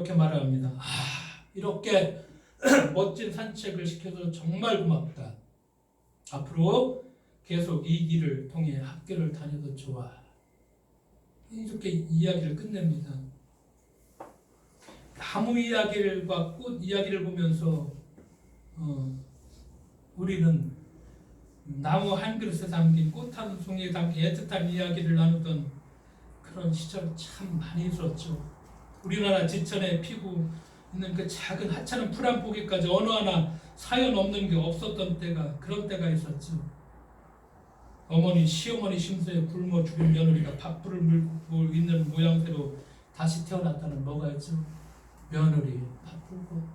이렇게 말합니다. 이렇게 멋진 산책을 시켜서 정말 고맙다. 앞으로 계속 이 길을 통해 학교를 다녀도 좋아. 이렇게 이야기를 끝냅니다. 나무 이야기와 꽃 이야기를 보면서 우리는 나무 한 그릇에 담긴 꽃 한 송이에 담긴 애틋한 이야기를 나누던 그런 시절 참 많이 있었죠. 우리나라 지천에 피고 있는 그 작은 하찮은 풀 한 포기까지 어느 하나 사연 없는 게 없었던 때가, 그런 때가 있었죠. 어머니, 시어머니 심수에 굶어 죽은 며느리가 밥풀을 물고 있는 모양새로 다시 태어났다는 뭐가 있죠? 며느리 밥 풀고.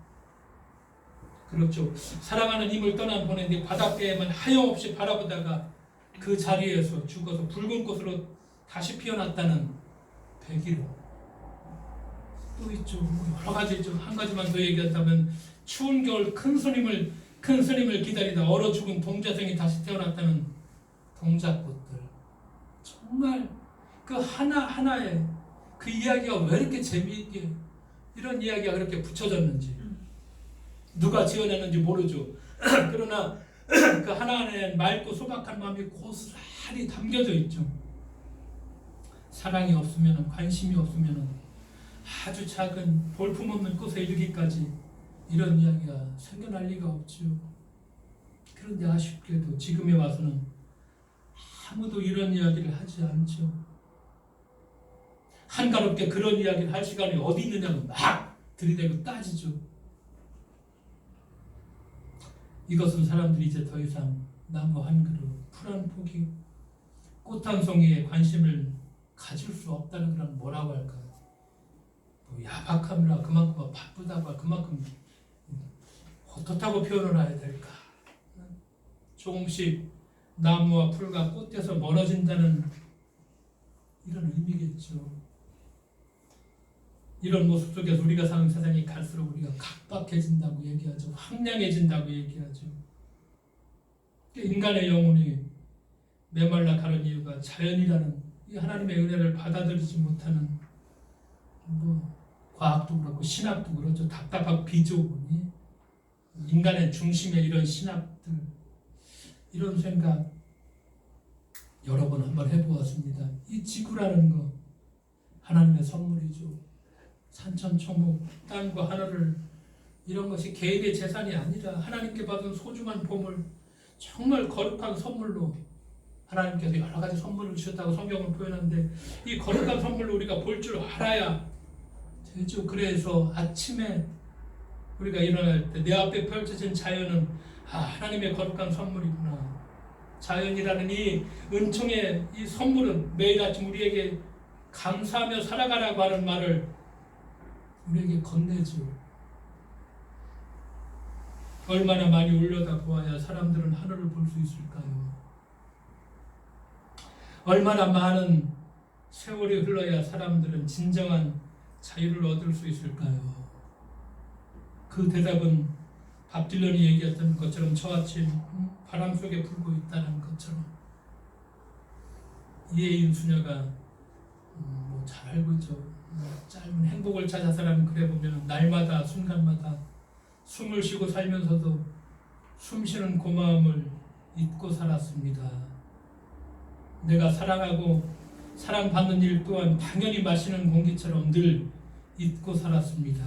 그렇죠. 사랑하는 힘을 떠난 보낸뒤 바닷가에만 하염없이 바라보다가 그 자리에서 죽어서 붉은 꽃으로 다시 피어났다는 백일호. 또 있죠. 여러 가지 있죠. 한 가지만 더 얘기한다면 추운 겨울 큰 스님을 기다리다 얼어 죽은 동자생이 다시 태어났다는 동자꽃들. 정말 그 하나하나에 그 이야기가 왜 이렇게 재미있게 이런 이야기가 그렇게 붙여졌는지 누가 지어냈는지 모르죠. 그러나 그 하나하나에 맑고 소박한 마음이 고스란히 담겨져 있죠. 사랑이 없으면, 관심이 없으면 아주 작은 볼품없는 꽃에 이르기까지 이런 이야기가 생겨날 리가 없죠. 그런데 아쉽게도 지금에 와서는 아무도 이런 이야기를 하지 않죠. 한가롭게 그런 이야기를 할 시간이 어디 있느냐고 막 들이대고 따지죠. 이것은 사람들이 이제 더 이상 나무 한 그루, 풀 한 포기, 꽃 한 송이에 관심을 가질 수 없다는 그런 뭐라고 할까요? 야박함이라 그만큼 바쁘다고 그만큼 어떻다고 표현을 해야 될까? 조금씩 나무와 풀과 꽃에서 멀어진다는 이런 의미겠죠. 이런 모습 속에서 우리가 사는 세상이 갈수록 우리가 각박해진다고 얘기하죠. 황량해진다고 얘기하죠. 인간의 영혼이 메말라 가는 이유가 자연이라는 이 하나님의 은혜를 받아들이지 못하는 과학도 그렇고 신학도 그렇죠. 답답하고 비좁으니 인간의 중심에 이런 신학들 이런 생각 여러 번 한번 해보았습니다. 이 지구라는 거 하나님의 선물이죠. 산천초목 땅과 하늘을 이런 것이 개인의 재산이 아니라 하나님께 받은 소중한 보물 정말 거룩한 선물로 하나님께서 여러 가지 선물을 주셨다고 성경은 표현하는데 이 거룩한 선물을 우리가 볼 줄 알아야 되죠. 그래서 아침에 우리가 일어날 때 내 앞에 펼쳐진 자연은 하나님의 거룩한 선물이구나. 자연이라는 이 은총의 이 선물은 매일 아침 우리에게 감사하며 살아가라고 하는 말을 우리에게 건네죠. 얼마나 많이 올려다보아야 사람들은 하늘을 볼 수 있을까요? 얼마나 많은 세월이 흘러야 사람들은 진정한 자유를 얻을 수 있을까요? 그 대답은 밥 딜런이 얘기했던 것처럼 저아침 바람 속에 불고 있다는 것처럼 이혜인 수녀가 잘 알고 있죠. 짧은 행복을 찾아 사람은 그래 보면 날마다 순간마다 숨을 쉬고 살면서도 숨쉬는 고마움을 잊고 살았습니다. 내가 사랑하고 사랑받는 일 또한 당연히 마시는 공기처럼 늘 잊고 살았습니다.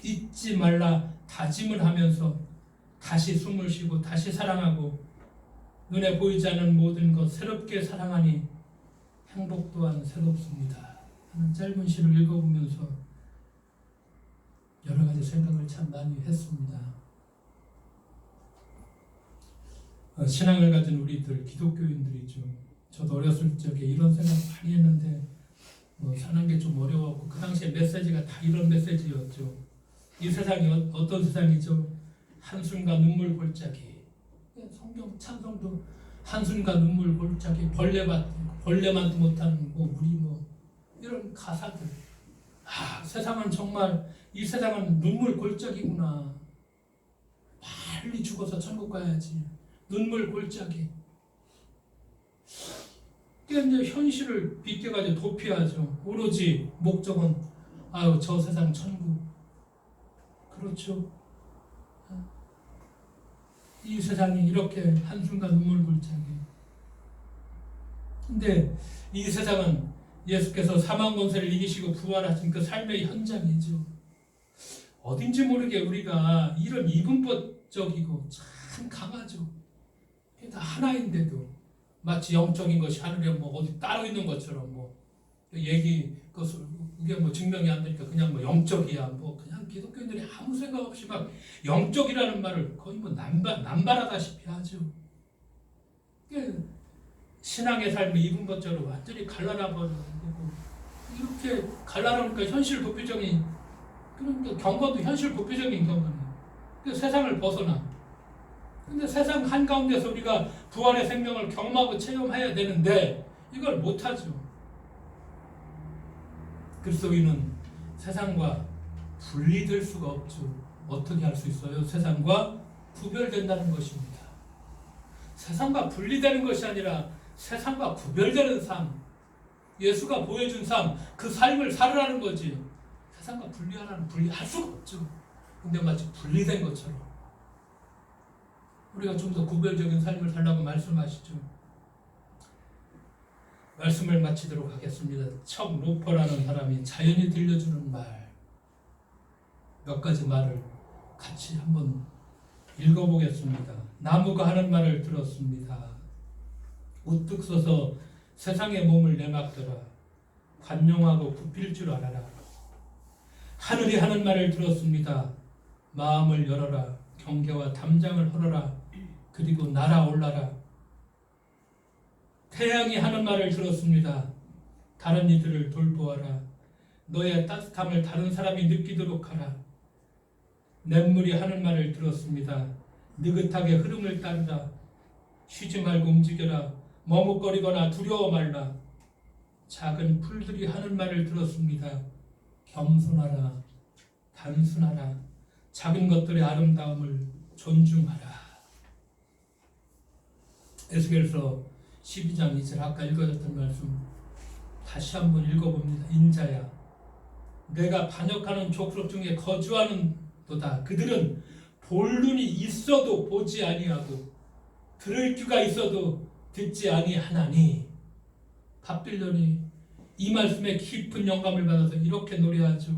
잊지 말라 다짐을 하면서 다시 숨을 쉬고 다시 사랑하고 눈에 보이지 않는 모든 것 새롭게 사랑하니 행복 또한 새롭습니다. 하는 짧은 시를 읽어보면서 여러 가지 생각을 참 많이 했습니다. 신앙을 가진 우리들 기독교인들이죠. 저도 어렸을 적에 이런 생각 많이 했는데 사는 게 좀 어려웠고 그 당시에 메시지가 다 이런 메시지였죠. 이 세상이 어떤 세상이죠? 한숨과 눈물 골짜기. 성경 찬송도 한숨과 눈물 골짜기, 벌레만도 못하는 우리 이런 가사들. 세상은 정말 이 세상은 눈물 골짜기구나. 빨리 죽어서 천국 가야지. 눈물 골짜기. 그러니까 이제 현실을 빗겨가지고 도피하죠. 오로지 목적은 아유 저 세상 천국. 그렇죠. 이 세상이 이렇게 한순간 우물굴창이. 근데 이 세상은 예수께서 사망 권세를 이기시고 부활하신 그 삶의 현장이죠. 어딘지 모르게 우리가 이런 이분법적이고 참 강하죠. 다 하나인데도 마치 영적인 것이 하늘에 뭐 어디 따로 있는 것처럼 뭐 얘기 그것을 이게 뭐 증명이 안 되니까 그냥 뭐 영적이야 뭐 그냥 기독교인들이 아무 생각 없이 막 영적이라는 말을 거의 뭐 남발하다시피 하죠. 신앙의 삶을 이분법적으로 완전히 갈라놔 버리는 거고 이렇게 갈라놓으니까 현실 도피적인 그러니까 경건도 현실 도피적인 경건이에요. 세상을 벗어나. 근데 세상 한가운데서 우리가 부활의 생명을 경험하고 체험해야 되는데 이걸 못하죠. 그리스도인은 세상과 분리될 수가 없죠. 어떻게 할 수 있어요? 세상과 구별된다는 것입니다. 세상과 분리되는 것이 아니라 세상과 구별되는 삶, 예수가 보여준 삶, 그 삶을 살으라는 거지. 세상과 분리할 수가 없죠. 근데 마치 분리된 것처럼 우리가 좀 더 구별적인 삶을 살라고 말씀하시죠. 말씀을 마치도록 하겠습니다. 척 로퍼라는 사람이 자연히 들려주는 말, 몇 가지 말을 같이 한번 읽어보겠습니다. 나무가 하는 말을 들었습니다. 우뚝 서서 세상의 몸을 내맡더라. 관용하고 굽힐 줄 알아라. 하늘이 하는 말을 들었습니다. 마음을 열어라. 경계와 담장을 헐어라. 그리고 날아올라라. 태양이 하는 말을 들었습니다. 다른 이들을 돌보아라. 너의 따뜻함을 다른 사람이 느끼도록 하라. 냇물이 하는 말을 들었습니다. 느긋하게 흐름을 따르라. 쉬지 말고 움직여라. 머뭇거리거나 두려워 말라. 작은 풀들이 하는 말을 들었습니다. 겸손하라. 단순하라. 작은 것들의 아름다움을 존중하라. 에스겔서 12장 2절 아까 읽어줬던 말씀 다시 한번 읽어봅니다. 인자야, 내가 반역하는 족속 중에 거주하는 도다. 그들은 볼 눈이 있어도 보지 아니하고 들을 귀가 있어도 듣지 아니하나니. 바빌론이 이 말씀에 깊은 영감을 받아서 이렇게 노래하죠.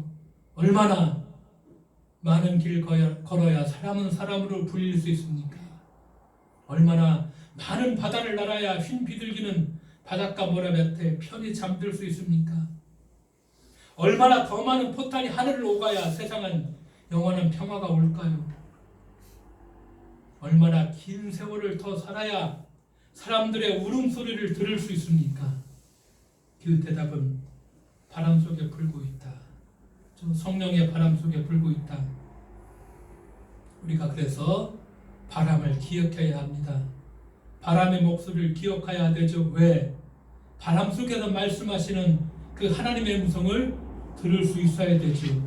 얼마나 많은 길 걸어야 사람은 사람으로 불릴 수 있습니까? 얼마나 많은 바다를 날아야 흰 비둘기는 바닷가 모래밭에 편히 잠들 수 있습니까? 얼마나 더 많은 포탄이 하늘을 오가야 세상은 영원한 평화가 올까요? 얼마나 긴 세월을 더 살아야 사람들의 울음소리를 들을 수 있습니까? 그 대답은 바람 속에 불고 있다. 성령의 바람 속에 불고 있다. 우리가 그래서 바람을 기억해야 합니다. 바람의 목소리를 기억해야 되죠. 왜? 바람 속에서 말씀하시는 그 하나님의 음성을 들을 수 있어야 되죠.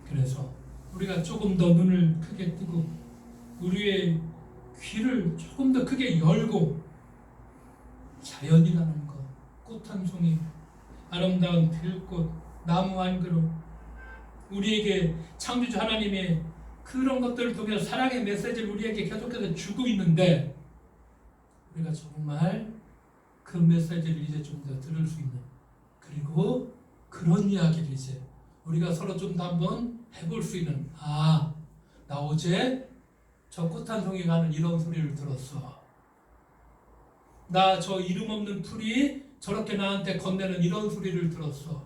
그래서 우리가 조금 더 눈을 크게 뜨고 우리의 귀를 조금 더 크게 열고 자연이라는 것, 꽃 한 송이, 아름다운 들꽃, 나무 한 그루, 우리에게 창조주 하나님의 그런 것들을 통해서 사랑의 메시지를 우리에게 계속해서 주고 있는데 우리가 정말 그 메시지를 이제 좀 더 들을 수 있는, 그리고 그런 이야기를 이제 우리가 서로 좀 더 한번 해볼 수 있는, 아, 나 어제 저 꽃 한 송이가 하는 이런 소리를 들었어. 나 저 이름 없는 풀이 저렇게 나한테 건네는 이런 소리를 들었어.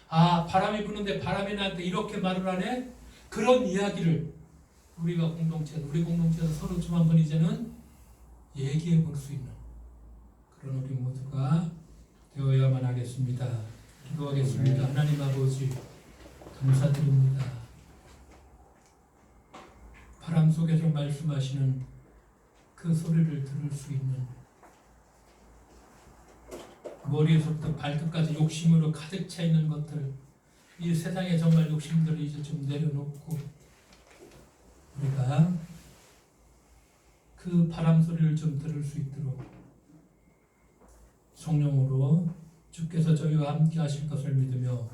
아, 바람이 부는데 바람이 나한테 이렇게 말을 하네? 그런 이야기를 우리가 우리 공동체에서 서로 좀 한번 이제는 얘기해 볼 수 있는 그런 우리 모두가 되어야만 하겠습니다. 기도하겠습니다. 하나님 아버지, 감사드립니다. 바람 속에서 말씀하시는 그 소리를 들을 수 있는, 머리에서부터 발끝까지 욕심으로 가득 차 있는 것들, 이 세상에 정말 욕심들을 이제 좀 내려놓고 우리가 그 바람 소리를 좀 들을 수 있도록 성령으로 주께서 저희와 함께 하실 것을 믿으며